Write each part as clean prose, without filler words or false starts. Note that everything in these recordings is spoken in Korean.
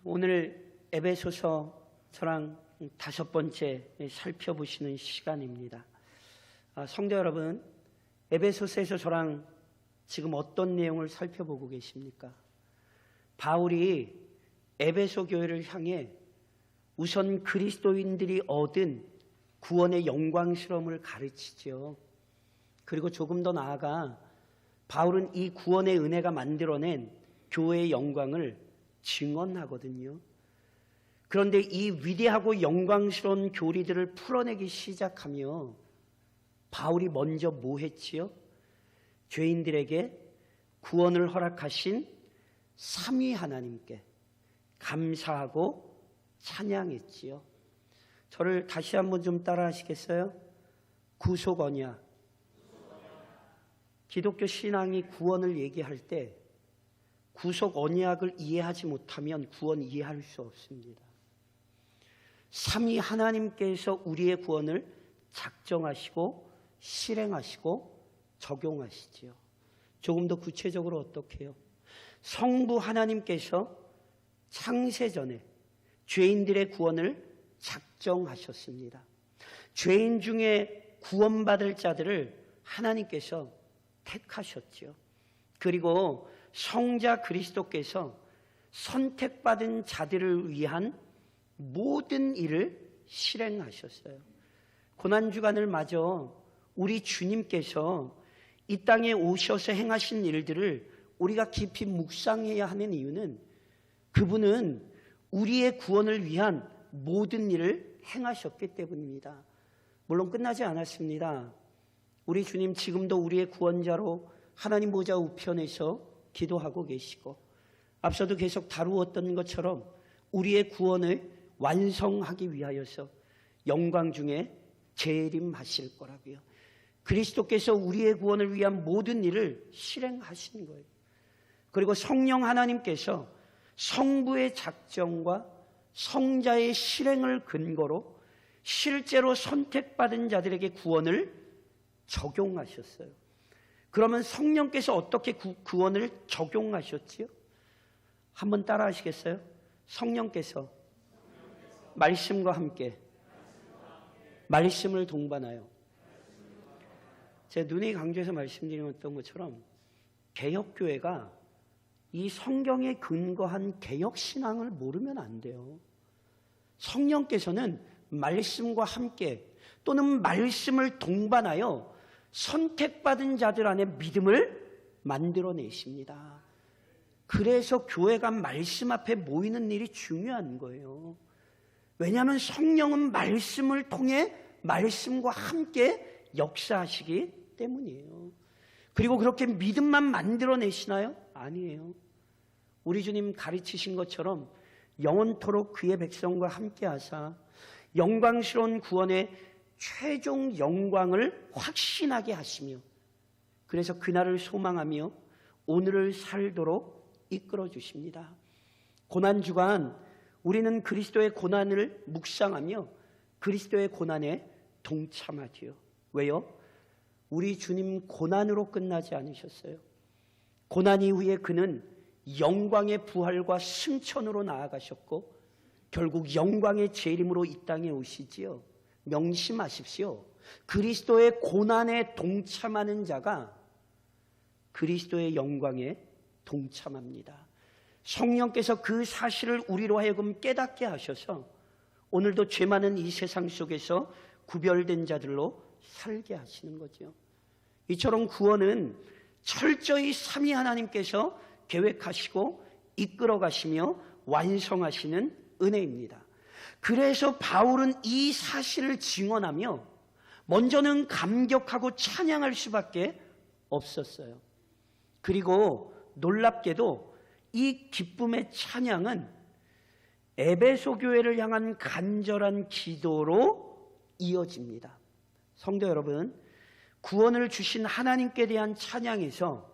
오늘 에베소서 저랑 5번째 살펴보시는 시간입니다. 성도 여러분, 에베소서에서 저랑 지금 어떤 내용을 살펴보고 계십니까? 바울이 에베소 교회를 향해 우선 그리스도인들이 얻은 구원의 영광스러움을 가르치죠. 그리고 조금 더 나아가 바울은 이 구원의 은혜가 만들어낸 교회의 영광을 증언하거든요. 그런데 이 위대하고 영광스러운 교리들을 풀어내기 시작하며 바울이 먼저 뭐 했지요? 죄인들에게 구원을 허락하신 삼위 하나님께 감사하고 찬양했지요. 저를 다시 한번 좀 따라 하시겠어요? 구속 언약. 기독교 신앙이 구원을 얘기할 때 구속 언약을 이해하지 못하면 구원 이해할 수 없습니다. 삼위 하나님께서 우리의 구원을 작정하시고 실행하시고 적용하시지요. 조금 더 구체적으로 어떻게 해요? 성부 하나님께서 창세전에 죄인들의 구원을 작정하셨습니다. 죄인 중에 구원받을 자들을 하나님께서 택하셨죠. 그리고 성자 그리스도께서 선택받은 자들을 위한 모든 일을 실행하셨어요. 고난주간을 맞아 우리 주님께서 이 땅에 오셔서 행하신 일들을 우리가 깊이 묵상해야 하는 이유는 그분은 우리의 구원을 위한 모든 일을 행하셨기 때문입니다. 물론 끝나지 않았습니다. 우리 주님 지금도 우리의 구원자로 하나님 보좌 우편에서 기도하고 계시고 앞서도 계속 다루었던 것처럼 우리의 구원을 완성하기 위하여서 영광 중에 재림하실 거라고요. 그리스도께서 우리의 구원을 위한 모든 일을 실행하신 거예요. 그리고 성령 하나님께서 성부의 작정과 성자의 실행을 근거로 실제로 선택받은 자들에게 구원을 적용하셨어요. 그러면 성령께서 어떻게 구원을 적용하셨지요? 한번 따라 하시겠어요? 성령께서 말씀과 함께 말씀을 동반하여 제 눈이 강조해서 말씀드렸던 것처럼 개혁교회가 이 성경에 근거한 개혁신앙을 모르면 안 돼요. 성령께서는 말씀과 함께 또는 말씀을 동반하여 선택받은 자들 안에 믿음을 만들어내십니다. 그래서 교회가 말씀 앞에 모이는 일이 중요한 거예요. 왜냐하면 성령은 말씀을 통해 말씀과 함께 역사하시기 때문이에요. 그리고 그렇게 믿음만 만들어내시나요? 아니에요. 우리 주님 가르치신 것처럼 영원토록 그의 백성과 함께 하사 영광스러운 구원의 최종 영광을 확신하게 하시며 그래서 그날을 소망하며 오늘을 살도록 이끌어 주십니다. 고난주간 우리는 그리스도의 고난을 묵상하며 그리스도의 고난에 동참하지요. 왜요? 우리 주님 고난으로 끝나지 않으셨어요. 고난 이후에 그는 영광의 부활과 승천으로 나아가셨고 결국 영광의 재림으로 이 땅에 오시지요. 명심하십시오. 그리스도의 고난에 동참하는 자가 그리스도의 영광에 동참합니다. 성령께서 그 사실을 우리로 하여금 깨닫게 하셔서 오늘도 죄 많은 이 세상 속에서 구별된 자들로 살게 하시는 거죠. 이처럼 구원은 철저히 삼위 하나님께서 계획하시고 이끌어 가시며 완성하시는 은혜입니다. 그래서 바울은 이 사실을 증언하며 먼저는 감격하고 찬양할 수밖에 없었어요. 그리고 놀랍게도 이 기쁨의 찬양은 에베소 교회를 향한 간절한 기도로 이어집니다. 성도 여러분, 구원을 주신 하나님께 대한 찬양에서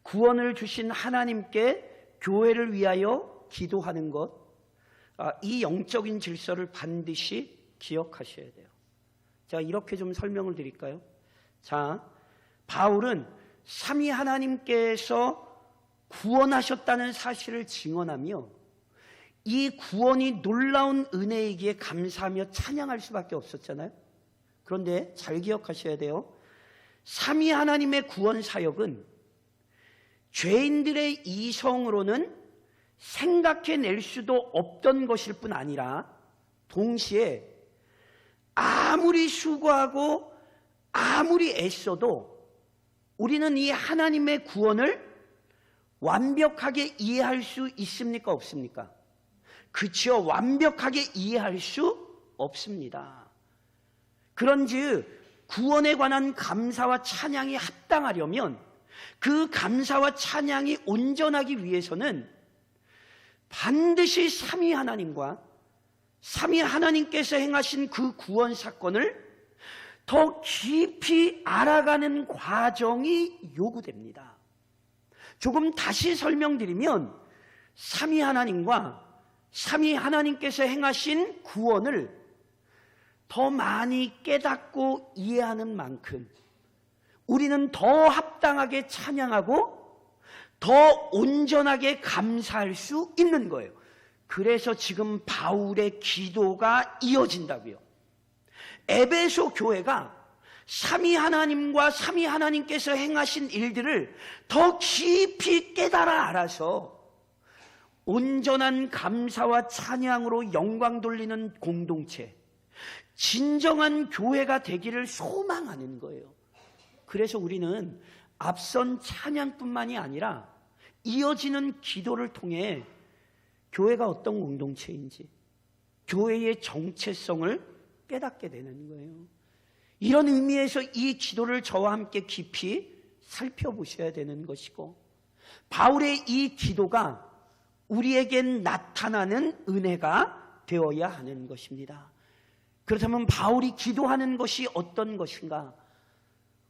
구원을 주신 하나님께 교회를 위하여 기도하는 것, 이 영적인 질서를 반드시 기억하셔야 돼요. 자, 이렇게 좀 설명을 드릴까요? 자, 바울은 삼위 하나님께서 구원하셨다는 사실을 증언하며 이 구원이 놀라운 은혜이기에 감사하며 찬양할 수밖에 없었잖아요. 그런데 잘 기억하셔야 돼요. 삼위 하나님의 구원 사역은 죄인들의 이성으로는 생각해낼 수도 없던 것일 뿐 아니라 동시에 아무리 수고하고 아무리 애써도 우리는 이 하나님의 구원을 완벽하게 이해할 수 있습니까? 없습니까? 그렇죠. 완벽하게 이해할 수 없습니다. 그런즉 구원에 관한 감사와 찬양이 합당하려면 그 감사와 찬양이 온전하기 위해서는 반드시 삼위 하나님과 삼위 하나님께서 행하신 그 구원 사건을 더 깊이 알아가는 과정이 요구됩니다. 조금 다시 설명드리면 삼위 하나님과 삼위 하나님께서 행하신 구원을 더 많이 깨닫고 이해하는 만큼 우리는 더 합당하게 찬양하고 더 온전하게 감사할 수 있는 거예요. 그래서 지금 바울의 기도가 이어진다고요. 에베소 교회가 삼위 하나님과 삼위 하나님께서 행하신 일들을 더 깊이 깨달아 알아서 온전한 감사와 찬양으로 영광 돌리는 공동체, 진정한 교회가 되기를 소망하는 거예요. 그래서 우리는 앞선 찬양뿐만이 아니라 이어지는 기도를 통해 교회가 어떤 공동체인지, 교회의 정체성을 깨닫게 되는 거예요. 이런 의미에서 이 기도를 저와 함께 깊이 살펴보셔야 되는 것이고, 바울의 이 기도가 우리에겐 나타나는 은혜가 되어야 하는 것입니다. 그렇다면 바울이 기도하는 것이 어떤 것인가?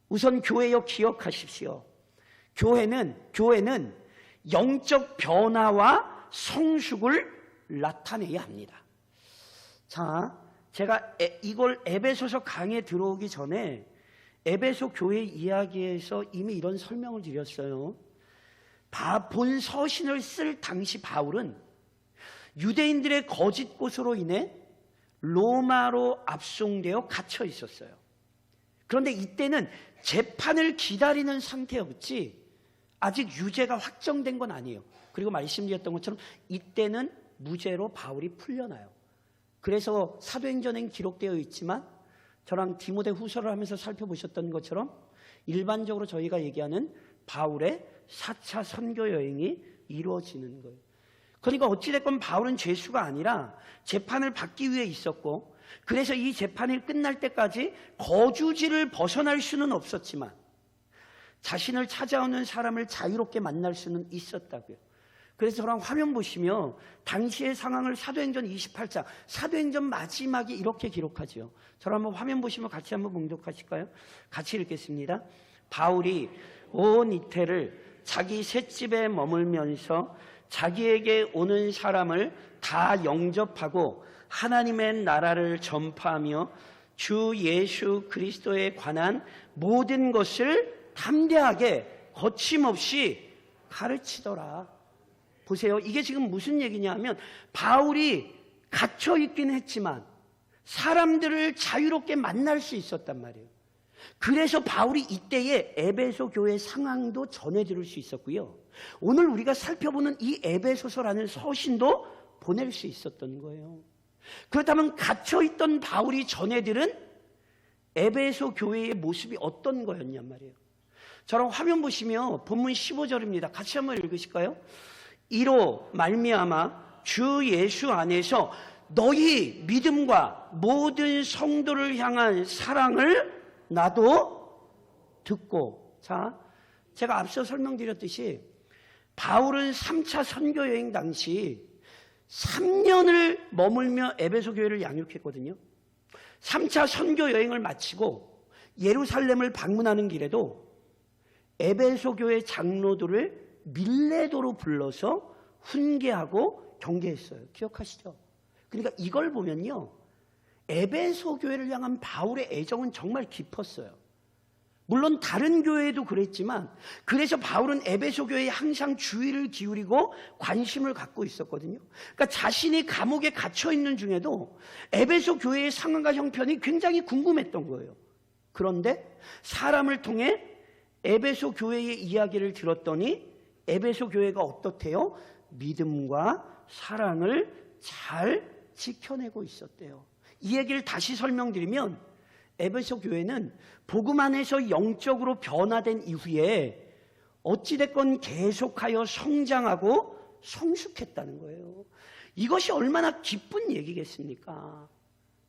우선 교회여 기억하십시오. 교회는 영적 변화와 성숙을 나타내야 합니다. 자, 제가 이걸 에베소서 강의에 들어오기 전에 에베소 교회 이야기에서 이미 이런 설명을 드렸어요. 본 서신을 쓸 당시 바울은 유대인들의 거짓 고소로 인해 로마로 압송되어 갇혀 있었어요. 그런데 이때는 재판을 기다리는 상태였지 아직 유죄가 확정된 건 아니에요. 그리고 말씀드렸던 것처럼 이때는 무죄로 바울이 풀려나요. 그래서 사도행전엔 기록되어 있지만 저랑 디모데 후서를 하면서 살펴보셨던 것처럼 일반적으로 저희가 얘기하는 바울의 4차 선교 여행이 이루어지는 거예요. 그러니까 어찌됐건 바울은 죄수가 아니라 재판을 받기 위해 있었고, 그래서 이 재판이 끝날 때까지 거주지를 벗어날 수는 없었지만 자신을 찾아오는 사람을 자유롭게 만날 수는 있었다고요. 그래서 저랑 화면 보시면 당시의 상황을 사도행전 28장, 사도행전 마지막에 이렇게 기록하죠. 저랑 한번 화면 보시면 같이 한번 봉독하실까요? 같이 읽겠습니다. 바울이 온 이태를 자기 셋집에 머물면서 자기에게 오는 사람을 다 영접하고 하나님의 나라를 전파하며 주 예수 그리스도에 관한 모든 것을 담대하게 거침없이 가르치더라. 보세요. 이게 지금 무슨 얘기냐 하면 바울이 갇혀 있긴 했지만 사람들을 자유롭게 만날 수 있었단 말이에요. 그래서 바울이 이때의 에베소 교회 상황도 전해드릴 수 있었고요. 오늘 우리가 살펴보는 이 에베소서라는 서신도 보낼 수 있었던 거예요. 그렇다면 갇혀있던 바울이 전해들은 에베소 교회의 모습이 어떤 거였냔 말이에요. 저랑 화면 보시면 본문 15절입니다. 같이 한번 읽으실까요? 이로 말미암아 주 예수 안에서 너희 믿음과 모든 성도를 향한 사랑을 나도 듣고. 자, 제가 앞서 설명드렸듯이 바울은 3차 선교 여행 당시 3년을 머물며 에베소 교회를 양육했거든요. 3차 선교 여행을 마치고 예루살렘을 방문하는 길에도 에베소 교회 장로들을 밀레도로 불러서 훈계하고 경계했어요. 기억하시죠? 그러니까 이걸 보면요, 에베소 교회를 향한 바울의 애정은 정말 깊었어요. 물론 다른 교회에도 그랬지만, 그래서 바울은 에베소 교회에 항상 주의를 기울이고 관심을 갖고 있었거든요. 그러니까 자신이 감옥에 갇혀 있는 중에도 에베소 교회의 상황과 형편이 굉장히 궁금했던 거예요. 그런데 사람을 통해 에베소 교회의 이야기를 들었더니 에베소 교회가 어떻대요? 믿음과 사랑을 잘 지켜내고 있었대요. 이 얘기를 다시 설명드리면, 에베소 교회는 복음 안에서 영적으로 변화된 이후에 어찌됐건 계속하여 성장하고 성숙했다는 거예요. 이것이 얼마나 기쁜 얘기겠습니까?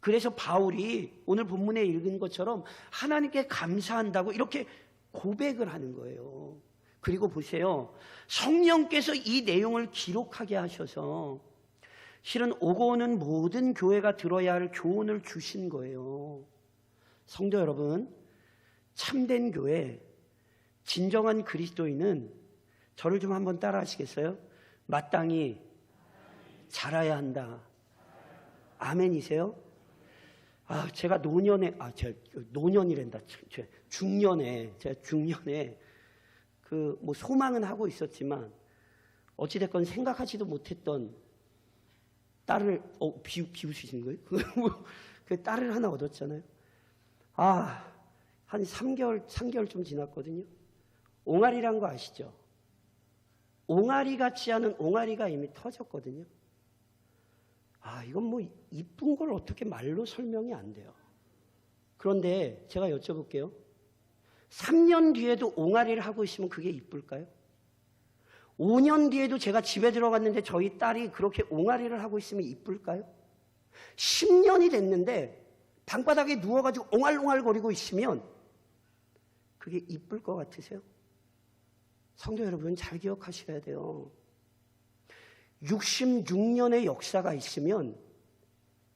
그래서 바울이 오늘 본문에 읽은 것처럼 하나님께 감사한다고 이렇게 고백을 하는 거예요. 그리고 보세요. 성령께서 이 내용을 기록하게 하셔서 실은 오고 오는 모든 교회가 들어야 할 교훈을 주신 거예요. 성도 여러분, 참된 교회, 진정한 그리스도인은 저를 좀 한번 따라 하시겠어요? 마땅히 자라야 한다. 아멘이세요? 제가 제가 중년에 소망은 하고 있었지만 어찌됐건 생각하지도 못했던 딸을 비웃으시는 거예요? 그 딸을 하나 얻었잖아요. 한 3개월 좀 지났거든요. 옹알이란 거 아시죠? 옹알이 같지 않은 옹알이가 이미 터졌거든요. 이건 이쁜 걸 어떻게 말로 설명이 안 돼요. 그런데 제가 여쭤볼게요. 3년 뒤에도 옹알이를 하고 있으면 그게 이쁠까요? 5년 뒤에도 제가 집에 들어갔는데 저희 딸이 그렇게 옹알이를 하고 있으면 이쁠까요? 10년이 됐는데 방바닥에 누워가지고 옹알옹알 거리고 있으면 그게 이쁠 것 같으세요? 성도 여러분, 잘 기억하셔야 돼요. 66년의 역사가 있으면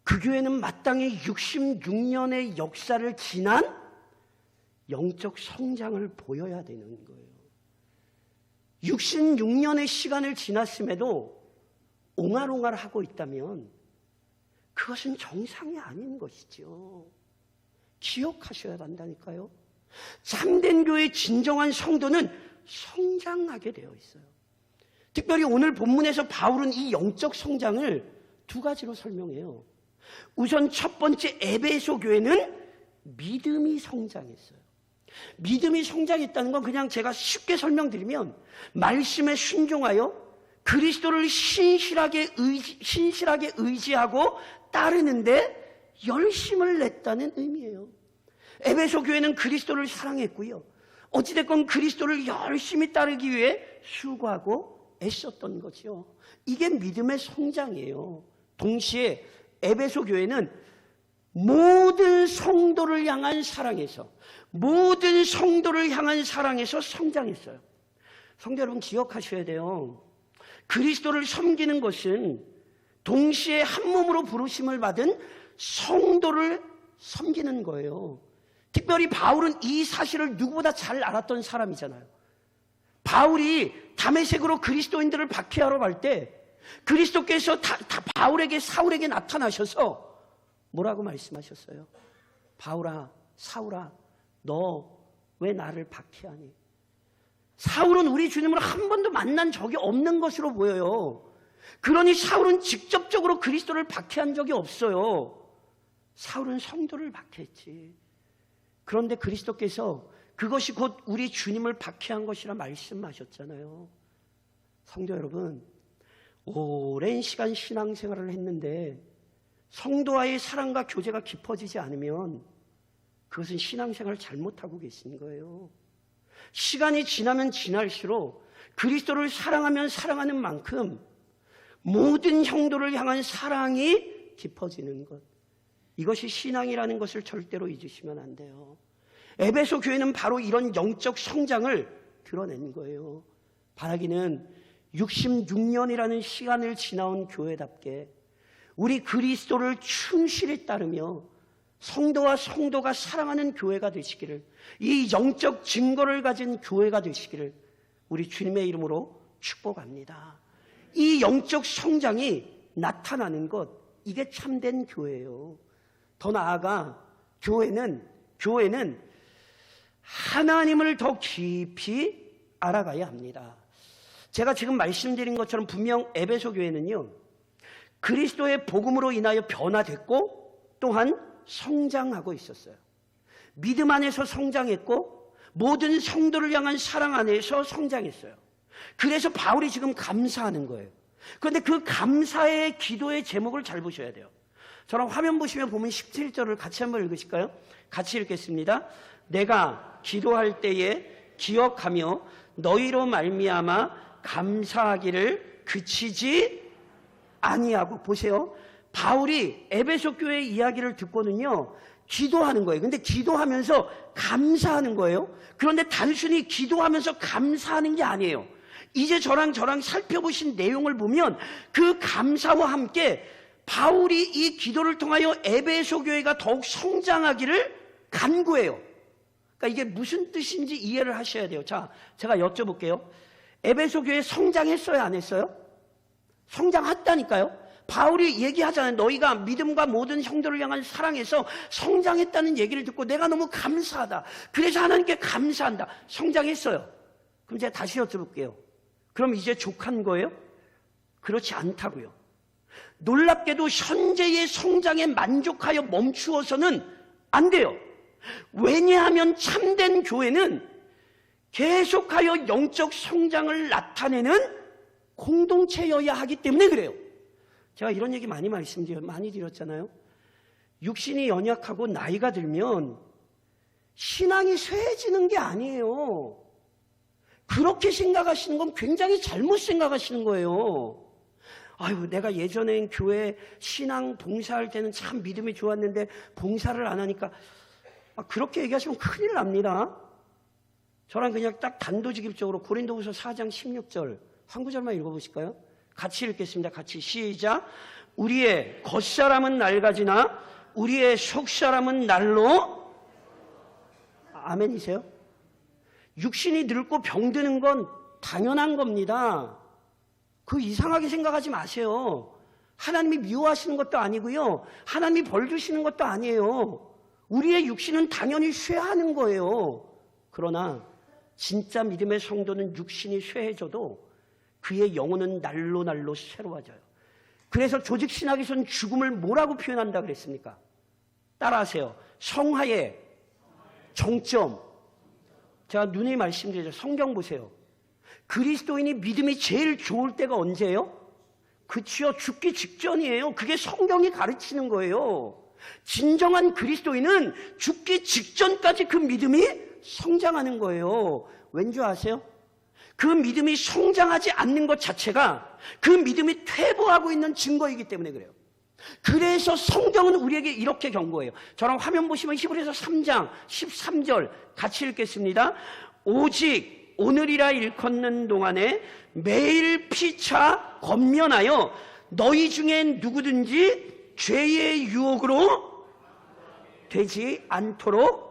그 교회는 마땅히 66년의 역사를 지난 영적 성장을 보여야 되는 거예요. 66년의 시간을 지났음에도 옹알옹알 하고 있다면 그것은 정상이 아닌 것이죠. 기억하셔야 한다니까요. 참된 교회의 진정한 성도는 성장하게 되어 있어요. 특별히 오늘 본문에서 바울은 이 영적 성장을 두 가지로 설명해요. 우선 첫 번째, 에베소 교회는 믿음이 성장했어요. 믿음이 성장했다는 건 그냥 제가 쉽게 설명드리면 말씀에 순종하여 그리스도를 신실하게 의지하고 따르는데 열심을 냈다는 의미예요. 에베소 교회는 그리스도를 사랑했고요. 어찌됐건 그리스도를 열심히 따르기 위해 수고하고 애썼던 거죠. 이게 믿음의 성장이에요. 동시에 에베소 교회는 모든 성도를 향한 사랑에서 성장했어요. 성도 여러분, 기억하셔야 돼요. 그리스도를 섬기는 것은 동시에 한 몸으로 부르심을 받은 성도를 섬기는 거예요. 특별히 바울은 이 사실을 누구보다 잘 알았던 사람이잖아요. 바울이 다메섹으로 그리스도인들을 박해하러 갈 때 그리스도께서 바울에게, 사울에게 나타나셔서 뭐라고 말씀하셨어요? 바울아, 사울아, 너 왜 나를 박해하니? 사울은 우리 주님을 한 번도 만난 적이 없는 것으로 보여요. 그러니 사울은 직접적으로 그리스도를 박해한 적이 없어요. 사울은 성도를 박해했지. 그런데 그리스도께서 그것이 곧 우리 주님을 박해한 것이라 말씀하셨잖아요. 성도 여러분, 오랜 시간 신앙생활을 했는데 성도와의 사랑과 교제가 깊어지지 않으면 그것은 신앙생활을 잘못하고 계신 거예요. 시간이 지나면 지날수록 그리스도를 사랑하면 사랑하는 만큼 모든 형도를 향한 사랑이 깊어지는 것, 이것이 신앙이라는 것을 절대로 잊으시면 안 돼요. 에베소 교회는 바로 이런 영적 성장을 드러낸 거예요. 바라기는 66년이라는 시간을 지나온 교회답게 우리 그리스도를 충실히 따르며 성도와 성도가 사랑하는 교회가 되시기를, 이 영적 증거를 가진 교회가 되시기를 우리 주님의 이름으로 축복합니다. 이 영적 성장이 나타나는 것, 이게 참된 교회예요. 더 나아가 교회는 하나님을 더 깊이 알아가야 합니다. 제가 지금 말씀드린 것처럼 분명 에베소 교회는요, 그리스도의 복음으로 인하여 변화됐고 또한 성장하고 있었어요. 믿음 안에서 성장했고 모든 성도를 향한 사랑 안에서 성장했어요. 그래서 바울이 지금 감사하는 거예요. 그런데 그 감사의 기도의 제목을 잘 보셔야 돼요. 저랑 화면 보시면 보면 17절을 같이 한번 읽으실까요? 같이 읽겠습니다. 내가 기도할 때에 기억하며 너희로 말미암아 감사하기를 그치지 아니하고. 보세요. 바울이 에베소 교회 이야기를 듣고는요, 기도하는 거예요. 근데 기도하면서 감사하는 거예요. 그런데 단순히 기도하면서 감사하는 게 아니에요. 이제 저랑 살펴보신 내용을 보면 그 감사와 함께 바울이 이 기도를 통하여 에베소 교회가 더욱 성장하기를 간구해요. 그러니까 이게 무슨 뜻인지 이해를 하셔야 돼요. 자, 제가 여쭤볼게요. 에베소 교회 성장했어요, 안 했어요? 성장했다니까요. 바울이 얘기하잖아요. 너희가 믿음과 모든 성도를 향한 사랑에서 성장했다는 얘기를 듣고 내가 너무 감사하다. 그래서 하나님께 감사한다. 성장했어요. 그럼 제가 다시 여쭤볼게요. 그럼 이제 족한 거예요? 그렇지 않다고요. 놀랍게도 현재의 성장에 만족하여 멈추어서는 안 돼요. 왜냐하면 참된 교회는 계속하여 영적 성장을 나타내는 공동체여야 하기 때문에 그래요. 제가 이런 얘기 많이 드렸잖아요. 육신이 연약하고 나이가 들면 신앙이 쇠해지는 게 아니에요. 그렇게 생각하시는 건 굉장히 잘못 생각하시는 거예요. 아유, 내가 예전엔 교회 신앙 봉사할 때는 참 믿음이 좋았는데 봉사를 안 하니까, 그렇게 얘기하시면 큰일 납니다. 저랑 그냥 딱 단도직입적으로 고린도후서 4장 16절 한 구절만 읽어보실까요? 같이 읽겠습니다. 같이 시작. 우리의 겉사람은 낡아지나 우리의 속사람은 날로. 아멘이세요? 육신이 늙고 병드는 건 당연한 겁니다. 그 이상하게 생각하지 마세요. 하나님이 미워하시는 것도 아니고요, 하나님이 벌 주시는 것도 아니에요. 우리의 육신은 당연히 쇠하는 거예요. 그러나 진짜 믿음의 성도는 육신이 쇠해져도 그의 영혼은 날로 새로워져요. 그래서 조직신학에서는 죽음을 뭐라고 표현한다 그랬습니까? 따라하세요. 성화의 정점. 제가 누누이 말씀드리죠. 성경 보세요. 그리스도인이 믿음이 제일 좋을 때가 언제예요? 그치요, 죽기 직전이에요. 그게 성경이 가르치는 거예요. 진정한 그리스도인은 죽기 직전까지 그 믿음이 성장하는 거예요. 왠지 아세요? 그 믿음이 성장하지 않는 것 자체가 그 믿음이 퇴보하고 있는 증거이기 때문에 그래요. 그래서 성경은 우리에게 이렇게 경고해요. 저랑 화면 보시면 히브리서 3장 13절 같이 읽겠습니다. 오직 오늘이라 일컫는 동안에 매일 피차 권면하여 너희 중에 누구든지 죄의 유혹으로 되지 않도록.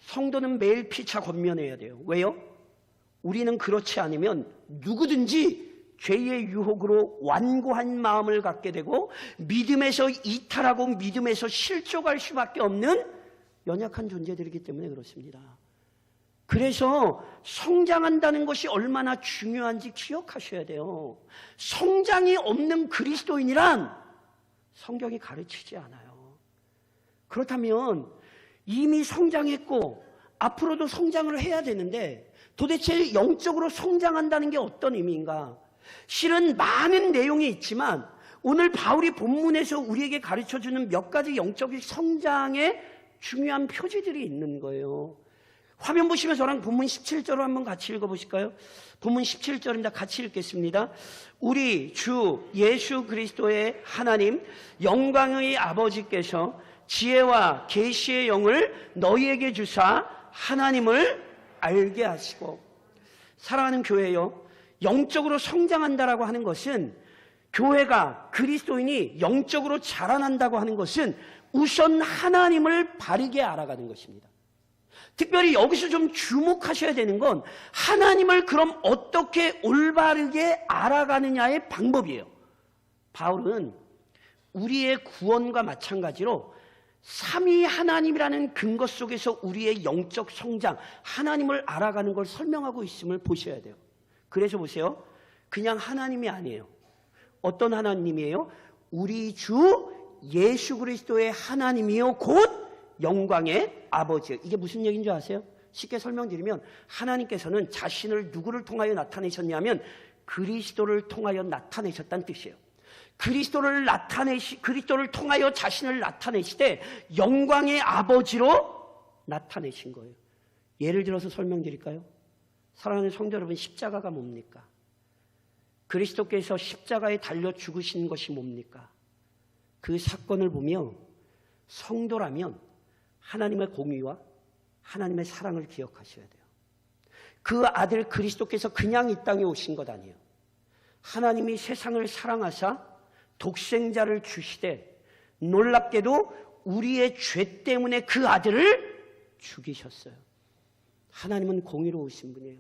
성도는 매일 피차 권면해야 돼요. 왜요? 우리는 그렇지 않으면 누구든지 죄의 유혹으로 완고한 마음을 갖게 되고 믿음에서 이탈하고 믿음에서 실족할 수밖에 없는 연약한 존재들이기 때문에 그렇습니다. 그래서 성장한다는 것이 얼마나 중요한지 기억하셔야 돼요. 성장이 없는 그리스도인이란 성경이 가르치지 않아요. 그렇다면 이미 성장했고 앞으로도 성장을 해야 되는데 도대체 영적으로 성장한다는 게 어떤 의미인가? 실은 많은 내용이 있지만 오늘 바울이 본문에서 우리에게 가르쳐주는 몇 가지 영적인 성장의 중요한 표지들이 있는 거예요. 화면 보시면 저랑 본문 17절을 한번 같이 읽어보실까요? 본문 17절입니다. 같이 읽겠습니다. 우리 주 예수 그리스도의 하나님 영광의 아버지께서 지혜와 계시의 영을 너희에게 주사 하나님을 알게 하시고. 사랑하는 교회요, 영적으로 성장한다라고 하는 것은, 교회가 그리스도인이 영적으로 자라난다고 하는 것은 우선 하나님을 바르게 알아가는 것입니다. 특별히 여기서 좀 주목하셔야 되는 건 하나님을 그럼 어떻게 올바르게 알아가느냐의 방법이에요. 바울은 우리의 구원과 마찬가지로 삼위 하나님이라는 근거 속에서 우리의 영적 성장, 하나님을 알아가는 걸 설명하고 있음을 보셔야 돼요. 그래서 보세요. 그냥 하나님이 아니에요. 어떤 하나님이에요? 우리 주 예수 그리스도의 하나님이요 곧 영광의 아버지요. 이게 무슨 얘기인 줄 아세요? 쉽게 설명드리면 하나님께서는 자신을 누구를 통하여 나타내셨냐면 그리스도를 통하여 나타내셨다는 뜻이에요. 그리스도를 통하여 자신을 나타내시되 영광의 아버지로 나타내신 거예요. 예를 들어서 설명드릴까요? 사랑하는 성도 여러분, 십자가가 뭡니까? 그리스도께서 십자가에 달려 죽으신 것이 뭡니까? 그 사건을 보며 성도라면 하나님의 공의와 하나님의 사랑을 기억하셔야 돼요. 그 아들 그리스도께서 그냥 이 땅에 오신 것 아니에요. 하나님이 세상을 사랑하사 독생자를 주시되 놀랍게도 우리의 죄 때문에 그 아들을 죽이셨어요. 하나님은 공의로우신 분이에요.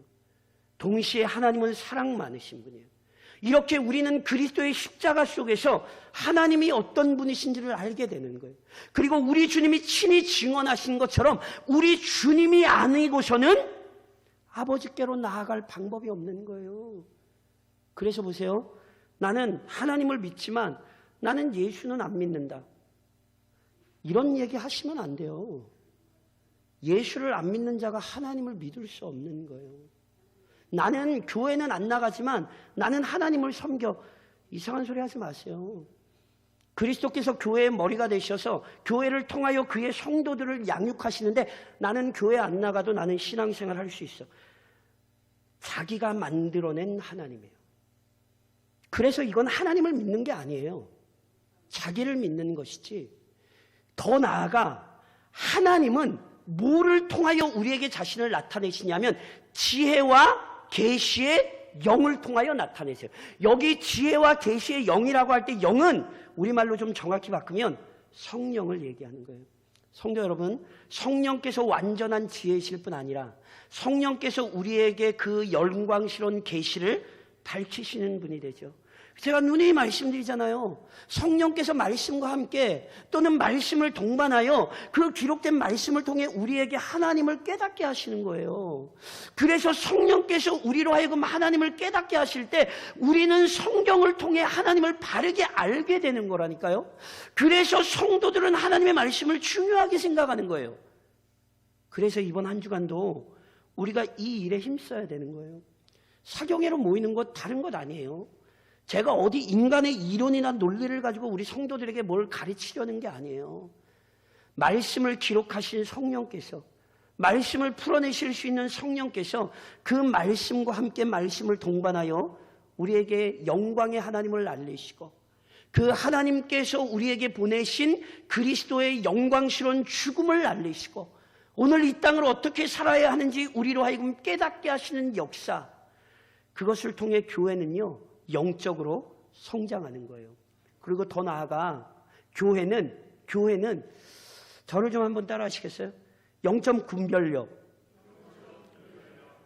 동시에 하나님은 사랑 많으신 분이에요. 이렇게 우리는 그리스도의 십자가 속에서 하나님이 어떤 분이신지를 알게 되는 거예요. 그리고 우리 주님이 친히 증언하신 것처럼 우리 주님이 아니고서는 아버지께로 나아갈 방법이 없는 거예요. 그래서 보세요. 나는 하나님을 믿지만 나는 예수는 안 믿는다. 이런 얘기 하시면 안 돼요. 예수를 안 믿는 자가 하나님을 믿을 수 없는 거예요. 나는 교회는 안 나가지만 나는 하나님을 섬겨. 이상한 소리 하지 마세요. 그리스도께서 교회의 머리가 되셔서 교회를 통하여 그의 성도들을 양육하시는데 나는 교회 안 나가도 나는 신앙생활 할 수 있어. 자기가 만들어낸 하나님이에요. 그래서 이건 하나님을 믿는 게 아니에요. 자기를 믿는 것이지. 더 나아가 하나님은 뭐를 통하여 우리에게 자신을 나타내시냐면 지혜와 계시의 영을 통하여 나타내세요. 여기 지혜와 계시의 영이라고 할 때 영은 우리말로 좀 정확히 바꾸면 성령을 얘기하는 거예요. 성도 여러분, 성령께서 완전한 지혜이실 뿐 아니라 성령께서 우리에게 그 영광스러운 계시를 밝히시는 분이 되죠. 제가 누누이 말씀드리잖아요. 성령께서 말씀과 함께 또는 말씀을 동반하여 그 기록된 말씀을 통해 우리에게 하나님을 깨닫게 하시는 거예요. 그래서 성령께서 우리로 하여금 하나님을 깨닫게 하실 때 우리는 성경을 통해 하나님을 바르게 알게 되는 거라니까요. 그래서 성도들은 하나님의 말씀을 중요하게 생각하는 거예요. 그래서 이번 한 주간도 우리가 이 일에 힘써야 되는 거예요. 사경회로 모이는 것 다른 것 아니에요. 제가 어디 인간의 이론이나 논리를 가지고 우리 성도들에게 뭘 가르치려는 게 아니에요. 말씀을 기록하신 성령께서, 말씀을 풀어내실 수 있는 성령께서 그 말씀과 함께 말씀을 동반하여 우리에게 영광의 하나님을 알리시고 그 하나님께서 우리에게 보내신 그리스도의 영광스러운 죽음을 알리시고 오늘 이 땅을 어떻게 살아야 하는지 우리로 하여금 깨닫게 하시는 역사, 그것을 통해 교회는요 영적으로 성장하는 거예요. 그리고 더 나아가 교회는 저를 좀 한번 따라 하시겠어요? 영적 분별력.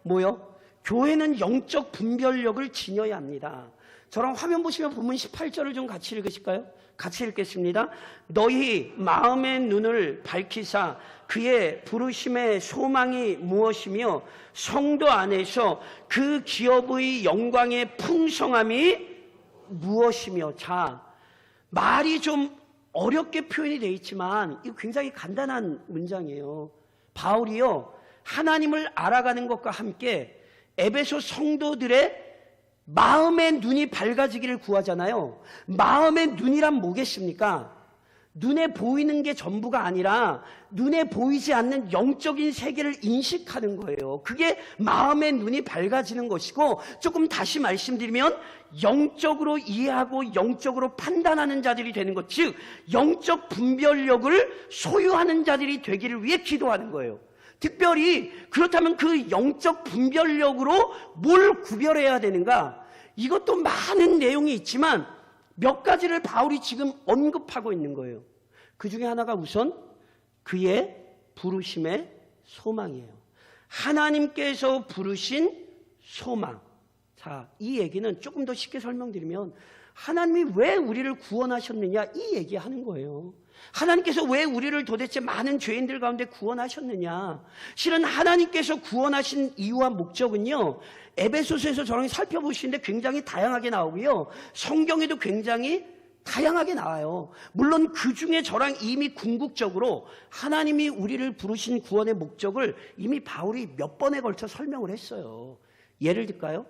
뭐요? 교회는 영적 분별력을 지녀야 합니다. 저랑 화면 보시면 본문 18절을 좀 같이 읽으실까요? 같이 읽겠습니다. 너희 마음의 눈을 밝히사 그의 부르심의 소망이 무엇이며 성도 안에서 그 기업의 영광의 풍성함이 무엇이며. 자, 말이 좀 어렵게 표현이 되어 있지만 이거 굉장히 간단한 문장이에요. 바울이요 하나님을 알아가는 것과 함께 에베소 성도들의 마음의 눈이 밝아지기를 구하잖아요. 마음의 눈이란 뭐겠습니까? 눈에 보이는 게 전부가 아니라 눈에 보이지 않는 영적인 세계를 인식하는 거예요. 그게 마음의 눈이 밝아지는 것이고, 조금 다시 말씀드리면 영적으로 이해하고 영적으로 판단하는 자들이 되는 것, 즉 영적 분별력을 소유하는 자들이 되기를 위해 기도하는 거예요. 특별히 그렇다면 그 영적 분별력으로 뭘 구별해야 되는가? 이것도 많은 내용이 있지만 몇 가지를 바울이 지금 언급하고 있는 거예요. 그 중에 하나가 우선 그의 부르심의 소망이에요. 하나님께서 부르신 소망. 자, 이 얘기는 조금 더 쉽게 설명드리면 하나님이 왜 우리를 구원하셨느냐 이 얘기하는 거예요. 하나님께서 왜 우리를 도대체 많은 죄인들 가운데 구원하셨느냐. 실은 하나님께서 구원하신 이유와 목적은요, 에베소서에서 저랑 살펴보시는데 굉장히 다양하게 나오고요, 성경에도 굉장히 다양하게 나와요. 물론 그 중에 저랑 이미 궁극적으로 하나님이 우리를 부르신 구원의 목적을 이미 바울이 몇 번에 걸쳐 설명을 했어요. 예를 들까요?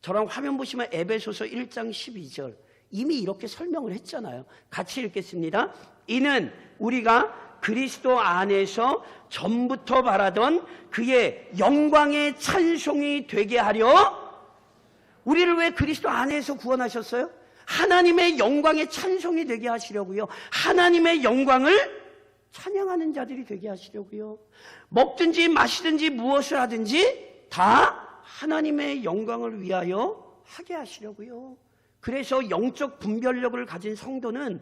저랑 화면 보시면 에베소서 1장 12절 이미 이렇게 설명을 했잖아요. 같이 읽겠습니다. 이는 우리가 그리스도 안에서 전부터 바라던 그의 영광의 찬송이 되게 하려. 우리를 왜 그리스도 안에서 구원하셨어요? 하나님의 영광의 찬송이 되게 하시려고요. 하나님의 영광을 찬양하는 자들이 되게 하시려고요. 먹든지 마시든지 무엇을 하든지 다 하나님의 영광을 위하여 하게 하시려고요. 그래서 영적 분별력을 가진 성도는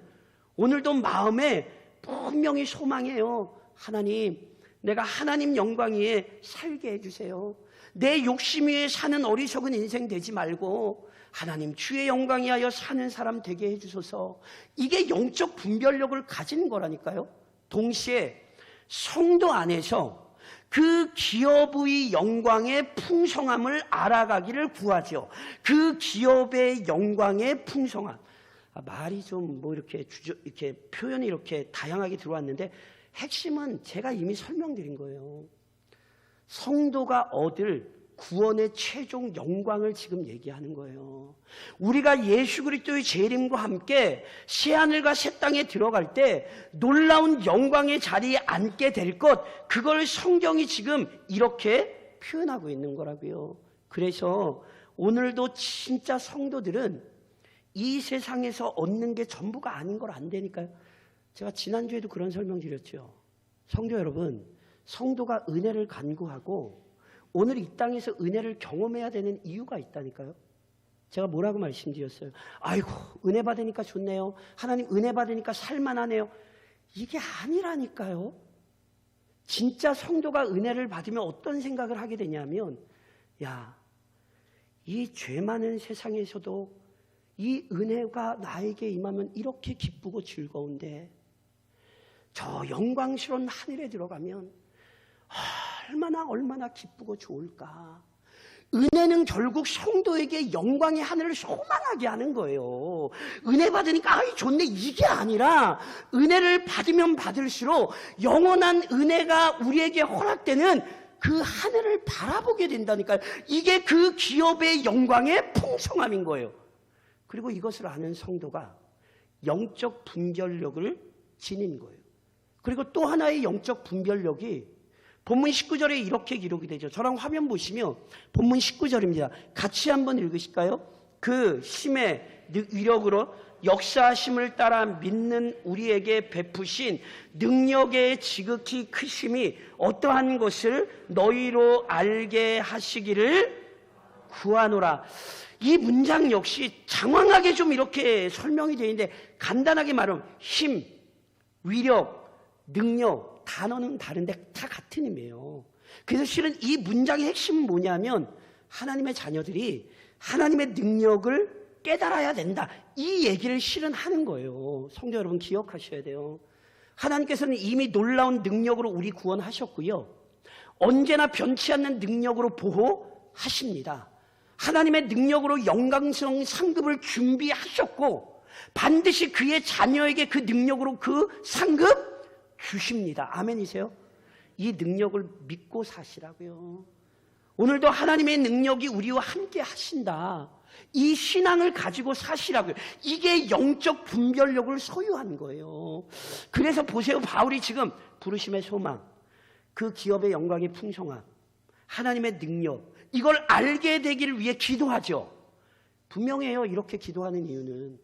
오늘도 마음에 분명히 소망해요. 하나님, 내가 하나님 영광 위에 살게 해주세요. 내 욕심 위에 사는 어리석은 인생 되지 말고 하나님 주의 영광 위하여 사는 사람 되게 해주소서. 이게 영적 분별력을 가진 거라니까요. 동시에 성도 안에서 그 기업의 영광의 풍성함을 알아가기를 구하죠. 그 기업의 영광의 풍성함. 말이 좀 뭐 이렇게 표현이 이렇게 다양하게 들어왔는데 핵심은 제가 이미 설명드린 거예요. 성도가 얻을 구원의 최종 영광을 지금 얘기하는 거예요. 우리가 예수 그리스도의 재림과 함께 새하늘과 새 땅에 들어갈 때 놀라운 영광의 자리에 앉게 될 것, 그걸 성경이 지금 이렇게 표현하고 있는 거라고요. 그래서 오늘도 진짜 성도들은 이 세상에서 얻는 게 전부가 아닌 걸 안다니까요. 제가 지난주에도 그런 설명 드렸죠. 성도 여러분, 성도가 은혜를 간구하고 오늘 이 땅에서 은혜를 경험해야 되는 이유가 있다니까요. 제가 뭐라고 말씀드렸어요? 아이고, 은혜 받으니까 좋네요. 하나님 은혜 받으니까 살만하네요. 이게 아니라니까요. 진짜 성도가 은혜를 받으면 어떤 생각을 하게 되냐면, 야, 이 죄 많은 세상에서도 이 은혜가 나에게 임하면 이렇게 기쁘고 즐거운데 저 영광스러운 하늘에 들어가면 얼마나 기쁘고 좋을까. 은혜는 결국 성도에게 영광의 하늘을 소망하게 하는 거예요. 은혜 받으니까 아이 좋네 이게 아니라 은혜를 받으면 받을수록 영원한 은혜가 우리에게 허락되는 그 하늘을 바라보게 된다니까요. 이게 그 기업의 영광의 풍성함인 거예요. 그리고 이것을 아는 성도가 영적 분별력을 지닌 거예요. 그리고 또 하나의 영적 분별력이 본문 19절에 이렇게 기록이 되죠. 저랑 화면 보시면 본문 19절입니다. 같이 한번 읽으실까요? 그 힘의 위력으로 역사하심을 따라 믿는 우리에게 베푸신 능력의 지극히 크심이 어떠한 것을 너희로 알게 하시기를 구하노라. 이 문장 역시 장황하게 좀 이렇게 설명이 되어 있는데 간단하게 말하면 힘, 위력, 능력, 단어는 다른데 다 같은 의미예요. 그래서 실은 이 문장의 핵심은 뭐냐면 하나님의 자녀들이 하나님의 능력을 깨달아야 된다. 이 얘기를 실은 하는 거예요. 성도 여러분 기억하셔야 돼요. 하나님께서는 이미 놀라운 능력으로 우리 구원하셨고요. 언제나 변치 않는 능력으로 보호하십니다. 하나님의 능력으로 영광스러운 상급을 준비하셨고 반드시 그의 자녀에게 그 능력으로 그 상급 주십니다. 아멘이세요? 이 능력을 믿고 사시라고요. 오늘도 하나님의 능력이 우리와 함께 하신다. 이 신앙을 가지고 사시라고요. 이게 영적 분별력을 소유한 거예요. 그래서 보세요. 바울이 지금 부르심의 소망, 그 기업의 영광의 풍성함, 하나님의 능력, 이걸 알게 되기를 위해 기도하죠. 분명해요. 이렇게 기도하는 이유는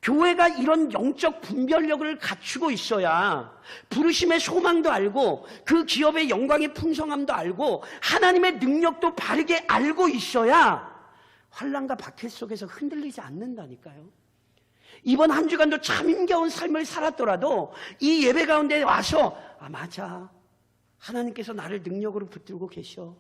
교회가 이런 영적 분별력을 갖추고 있어야 부르심의 소망도 알고 그 기업의 영광의 풍성함도 알고 하나님의 능력도 바르게 알고 있어야 환난과 박해 속에서 흔들리지 않는다니까요. 이번 한 주간도 참 힘겨운 삶을 살았더라도 이 예배 가운데 와서 맞아, 하나님께서 나를 능력으로 붙들고 계셔.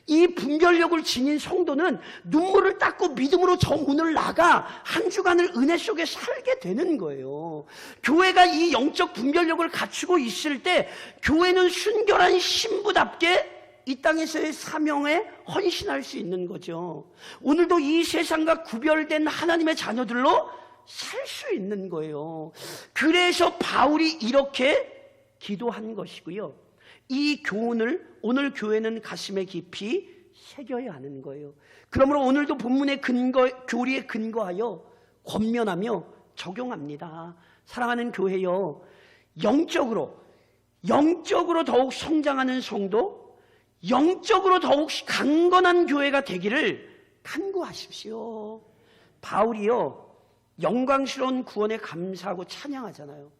이 분별력을 지닌 성도는 눈물을 닦고 믿음으로 저 문을 나가 한 주간을 은혜 속에 살게 되는 거예요. 교회가 이 영적 분별력을 갖추고 있을 때 교회는 순결한 신부답게 이 땅에서의 사명에 헌신할 수 있는 거죠. 오늘도 이 세상과 구별된 하나님의 자녀들로 살 수 있는 거예요. 그래서 바울이 이렇게 기도한 것이고요. 이 교훈을 오늘 교회는 가슴에 깊이 새겨야 하는 거예요. 그러므로 오늘도 본문의 교리에 근거하여 권면하며 적용합니다. 사랑하는 교회여, 영적으로 더욱 성장하는 성도, 영적으로 더욱 강건한 교회가 되기를 간구하십시오. 바울이요, 영광스러운 구원에 감사하고 찬양하잖아요.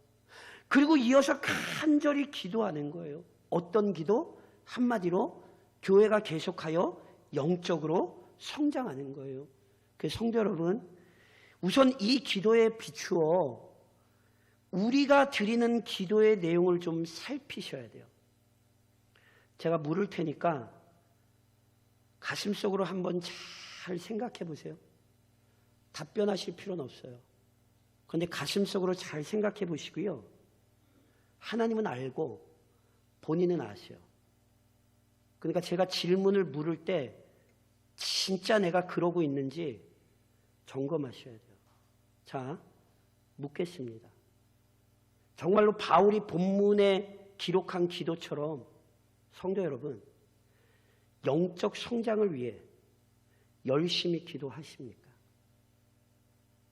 그리고 이어서 간절히 기도하는 거예요. 어떤 기도? 한마디로 교회가 계속하여 영적으로 성장하는 거예요. 그래서 성도 여러분, 우선 이 기도에 비추어 우리가 드리는 기도의 내용을 좀 살피셔야 돼요. 제가 물을 테니까 가슴속으로 한번 잘 생각해 보세요. 답변하실 필요는 없어요. 그런데 가슴속으로 잘 생각해 보시고요. 하나님은 알고 본인은 아세요. 그러니까 제가 질문을 물을 때 진짜 내가 그러고 있는지 점검하셔야 돼요. 자, 묻겠습니다. 정말로 바울이 본문에 기록한 기도처럼 성도 여러분, 영적 성장을 위해 열심히 기도하십니까?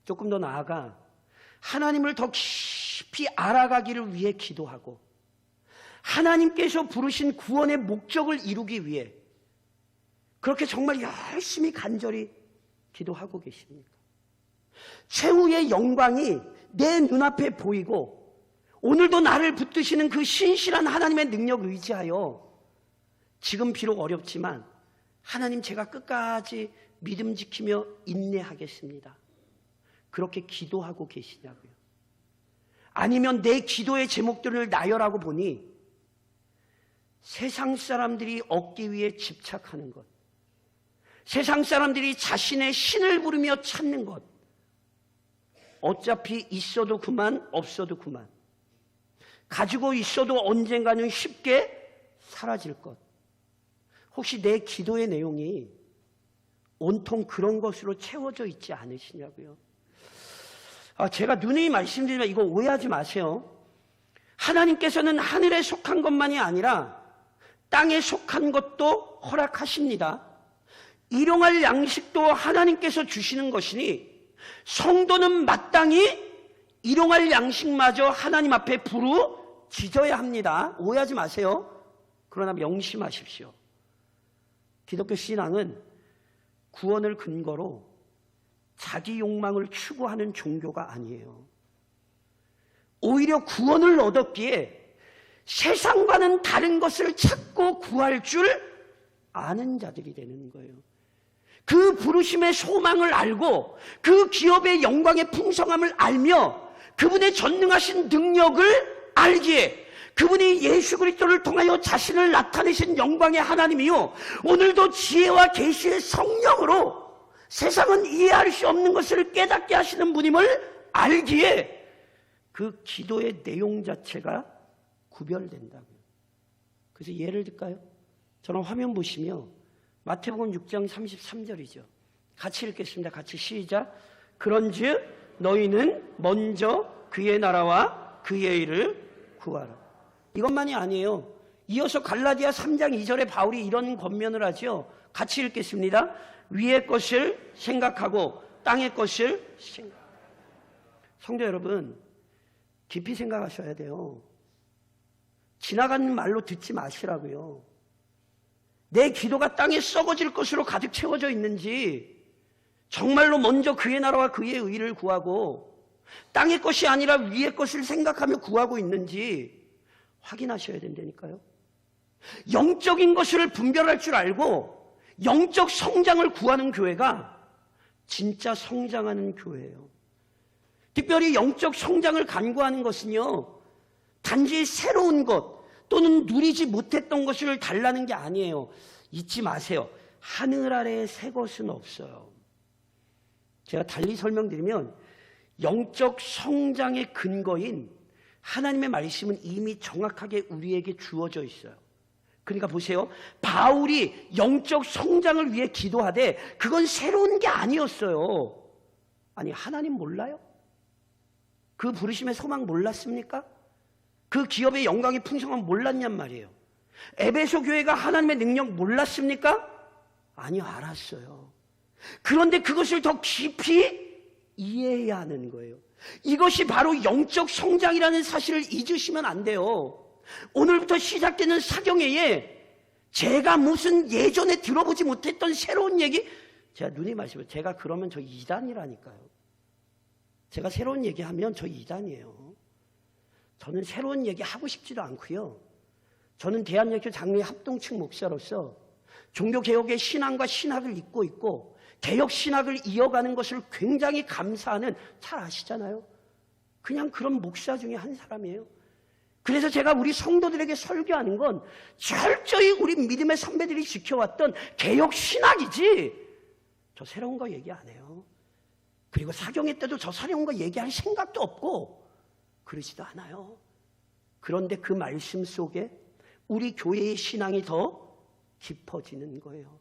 조금 더 나아가 하나님을 더 깊이 알아가기를 위해 기도하고 하나님께서 부르신 구원의 목적을 이루기 위해 그렇게 정말 열심히 간절히 기도하고 계십니까? 최후의 영광이 내 눈앞에 보이고 오늘도 나를 붙드시는 그 신실한 하나님의 능력을 의지하여 지금 비록 어렵지만 하나님, 제가 끝까지 믿음 지키며 인내하겠습니다. 그렇게 기도하고 계시냐고요. 아니면 내 기도의 제목들을 나열하고 보니 세상 사람들이 얻기 위해 집착하는 것, 세상 사람들이 자신의 신을 부르며 찾는 것, 어차피 있어도 그만, 없어도 그만, 가지고 있어도 언젠가는 쉽게 사라질 것. 혹시 내 기도의 내용이 온통 그런 것으로 채워져 있지 않으시냐고요. 제가 누누이 말씀드리면 이거 오해하지 마세요. 하나님께서는 하늘에 속한 것만이 아니라 땅에 속한 것도 허락하십니다. 일용할 양식도 하나님께서 주시는 것이니 성도는 마땅히 일용할 양식마저 하나님 앞에 부르짖어야 합니다. 오해하지 마세요. 그러나 명심하십시오. 기독교 신앙은 구원을 근거로 자기 욕망을 추구하는 종교가 아니에요. 오히려 구원을 얻었기에 세상과는 다른 것을 찾고 구할 줄 아는 자들이 되는 거예요. 그 부르심의 소망을 알고 그 기업의 영광의 풍성함을 알며 그분의 전능하신 능력을 알기에 그분이 예수 그리스도를 통하여 자신을 나타내신 영광의 하나님이요, 오늘도 지혜와 계시의 성령으로 세상은 이해할 수 없는 것을 깨닫게 하시는 분임을 알기에 그 기도의 내용 자체가 구별된다고요. 그래서 예를 들까요? 저는 화면 보시면 마태복음 6장 33절이죠. 같이 읽겠습니다. 같이 시작. 그런즉 너희는 먼저 그의 나라와 그의 일을 구하라. 이것만이 아니에요. 이어서 갈라디아 3장 2절에 바울이 이런 권면을 하죠. 같이 읽겠습니다. 위의 것을 생각하고 땅의 것을 생각하라. 성도 여러분, 깊이 생각하셔야 돼요. 지나가는 말로 듣지 마시라고요. 내 기도가 땅에 썩어질 것으로 가득 채워져 있는지, 정말로 먼저 그의 나라와 그의 의를 구하고 땅의 것이 아니라 위의 것을 생각하며 구하고 있는지 확인하셔야 된다니까요. 영적인 것을 분별할 줄 알고 영적 성장을 구하는 교회가 진짜 성장하는 교회예요. 특별히 영적 성장을 간구하는 것은요, 단지 새로운 것 또는 누리지 못했던 것을 달라는 게 아니에요. 잊지 마세요. 하늘 아래 새 것은 없어요. 제가 달리 설명드리면 영적 성장의 근거인 하나님의 말씀은 이미 정확하게 우리에게 주어져 있어요. 그러니까 보세요. 바울이 영적 성장을 위해 기도하되 그건 새로운 게 아니었어요. 아니, 하나님 몰라요? 그 부르심의 소망 몰랐습니까? 그 기업의 영광이 풍성함 몰랐냔 말이에요. 에베소 교회가 하나님의 능력 몰랐습니까? 아니요, 알았어요. 그런데 그것을 더 깊이 이해해야 하는 거예요. 이것이 바로 영적 성장이라는 사실을 잊으시면 안 돼요. 오늘부터 시작되는 사경회에 제가 무슨 예전에 들어보지 못했던 새로운 얘기, 제가 누님 말씀을 제가 그러면 저 이단이라니까요. 제가 새로운 얘기하면 저 이단이에요. 저는 새로운 얘기 하고 싶지도 않고요. 저는 대한예교 장로회 합동측 목사로서 종교개혁의 신앙과 신학을 잇고 있고 개혁 신학을 이어가는 것을 굉장히 감사하는, 잘 아시잖아요. 그냥 그런 목사 중에 한 사람이에요. 그래서 제가 우리 성도들에게 설교하는 건 철저히 우리 믿음의 선배들이 지켜왔던 개혁 신학이지 저 새로운 거 얘기 안 해요. 그리고 사경회 때도 저 새로운 거 얘기할 생각도 없고 그러지도 않아요. 그런데 그 말씀 속에 우리 교회의 신앙이 더 깊어지는 거예요.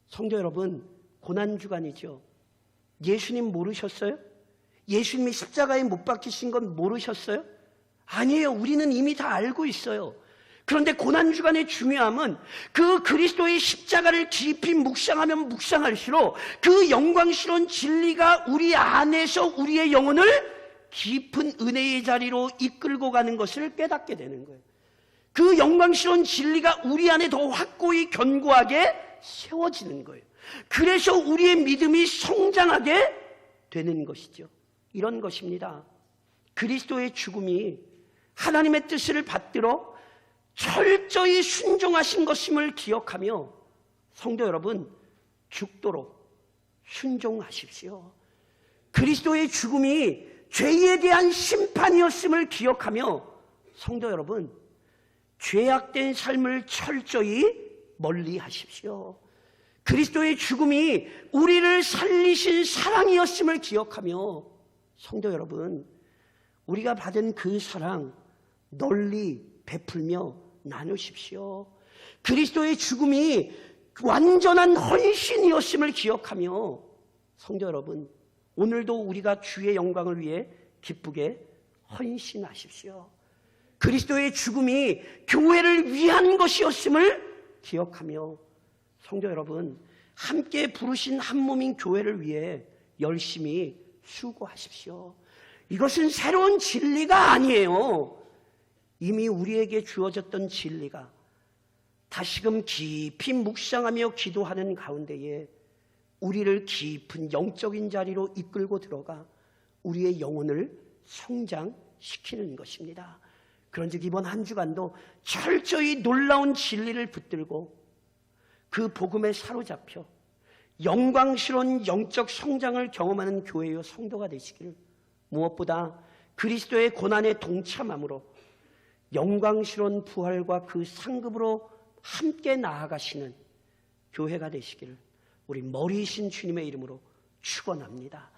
성도 여러분, 고난주간이죠. 예수님 모르셨어요? 예수님이 십자가에 못 박히신 건 모르셨어요? 아니에요. 우리는 이미 다 알고 있어요. 그런데 고난주간의 중요함은 그 그리스도의 십자가를 깊이 묵상하면 묵상할수록 그 영광스러운 진리가 우리 안에서 우리의 영혼을 깊은 은혜의 자리로 이끌고 가는 것을 깨닫게 되는 거예요. 그 영광스러운 진리가 우리 안에 더 확고히 견고하게 세워지는 거예요. 그래서 우리의 믿음이 성장하게 되는 것이죠. 이런 것입니다. 그리스도의 죽음이 하나님의 뜻을 받들어 철저히 순종하신 것임을 기억하며 성도 여러분, 죽도록 순종하십시오. 그리스도의 죽음이 죄에 대한 심판이었음을 기억하며 성도 여러분, 죄악된 삶을 철저히 멀리 하십시오. 그리스도의 죽음이 우리를 살리신 사랑이었음을 기억하며 성도 여러분, 우리가 받은 그 사랑 널리 베풀며 나누십시오. 그리스도의 죽음이 완전한 헌신이었음을 기억하며 성도 여러분, 오늘도 우리가 주의 영광을 위해 기쁘게 헌신하십시오. 그리스도의 죽음이 교회를 위한 것이었음을 기억하며 성도 여러분, 함께 부르신 한 몸인 교회를 위해 열심히 수고하십시오. 이것은 새로운 진리가 아니에요. 이미 우리에게 주어졌던 진리가 다시금 깊이 묵상하며 기도하는 가운데에 우리를 깊은 영적인 자리로 이끌고 들어가 우리의 영혼을 성장시키는 것입니다. 그런즉 이번 한 주간도 철저히 놀라운 진리를 붙들고 그 복음에 사로잡혀 영광스러운 영적 성장을 경험하는 교회요 성도가 되시기를, 무엇보다 그리스도의 고난에 동참함으로 영광스러운 부활과 그 상급으로 함께 나아가시는 교회가 되시기를 우리 머리이신 주님의 이름으로 축원합니다.